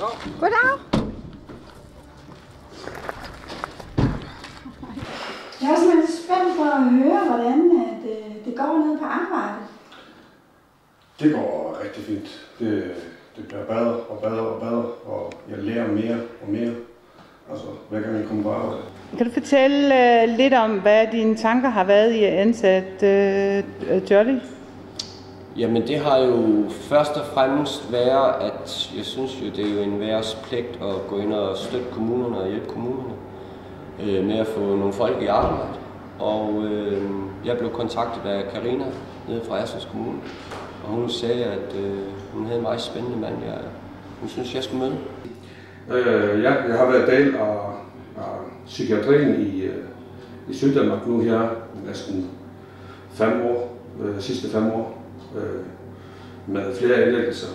Goddag. Jeg er simpelthen spændt på at høre, hvordan det går nede på arbejdet. Det går rigtig fint. Det bliver bedre og bedre og bedre, og jeg lærer mere og mere. Altså, hver gang jeg kommer på arbejde. Kan du fortælle lidt om, hvad dine tanker har været i at ansætte Jolly? Jamen det har jo først og fremmest været, at jeg synes jo, det er jo en værs pligt at gå ind og støtte kommunerne og hjælpe kommunerne med at få nogle folk i arbejde. Og jeg blev kontaktet af Karina nede fra Assens Kommune, og hun sagde, at hun havde en meget spændende mand, hun synes, jeg skulle møde. Ja, jeg har været del af psykiatrien i Syddanmark nu her næsten 5 år, sidste 5 år, med flere indlæggelser.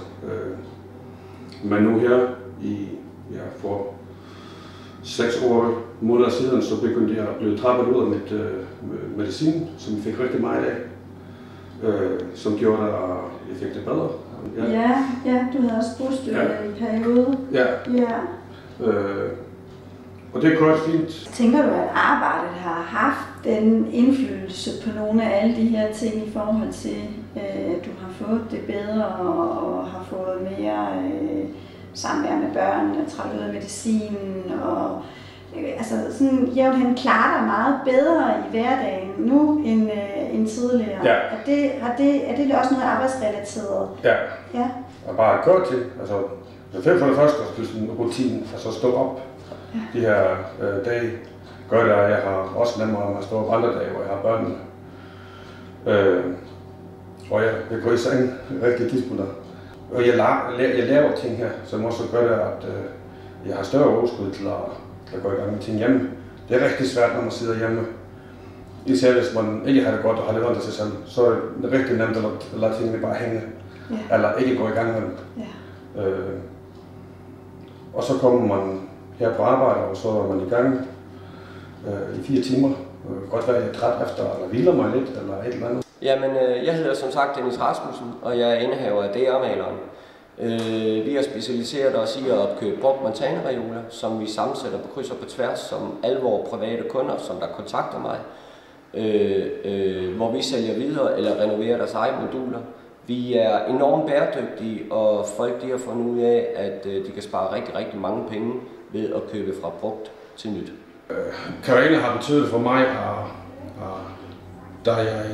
Men nu her for 6 måneder siden, så begyndte jeg at blive trappet ud af mit medicin, som jeg fik rigtig meget af, som gjorde, at jeg fik det bedre. Ja, du havde også bostøtte i periode. Ja. Og det er godt fint. Tænker du, at arbejdet har haft den indflydelse på nogle af alle de her ting i forhold til, at du har fået det bedre og har fået mere samvær med børn, træt ud af medicinen og altså sådan jævnt hen klarer dig meget bedre i hverdagen nu end tidligere. Ja. Er det også noget arbejdsrelateret? Ja. Og bare godt til. Altså, for det første sådan rutinen, altså stå op de her dage, gør det, at jeg har også nemmere at stå op andre dage, hvor jeg har børnene. Og jeg går i seng rigtig tidspunkter. Og jeg laver ting her, som også gør det, at jeg har større overskud til at gå i gang med ting hjemme. Det er rigtig svært, når man sidder hjemme. Især hvis man ikke har det godt og har det ondt af sig selv, så er det rigtig nemt at lade tingene bare hænge. Eller ikke gå i gang med dem. Og så kommer man her på arbejde, og så er man i gang i 4 timer. Godt være, at jeg er træt efter, eller hviler mig lidt, eller et eller andet. Jamen, jeg hedder som sagt Dennis Rasmussen, og jeg er indehaver af DR-maleren. Vi har specialiseret os i at opkøbe brugt montanareoler, som vi sammensætter på kryds og på tværs, som alle vores private kunder, som der kontakter mig, hvor vi sælger videre eller renoverer deres egne moduler. Vi er enormt bæredygtige, og folk de har fundet ud af, at de kan spare rigtig, rigtig mange penge ved at købe fra brugt til nyt. Karina har betydet for mig, da jeg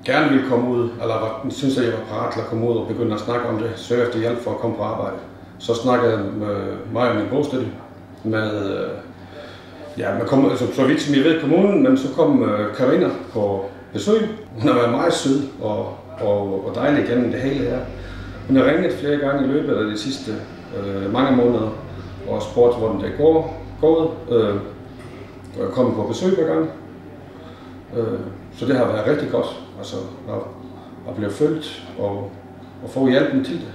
gerne ville komme ud, eller synes jeg var parat til at komme ud og begynde at snakke om det, søge efter hjælp for at komme på arbejde. Så snakkede jeg med mig og min bostøtte så vidt som jeg ved kommunen, men så kom Karina på besøg. Hun har været meget sød og dejlig gennem det hele her. Hun har ringet flere gange i løbet af de sidste mange måneder og spurgt, hvordan det går gået. Og jeg kom på besøg hver gang. Så det har været rigtig godt, altså at blive følt og få hjælpen til det.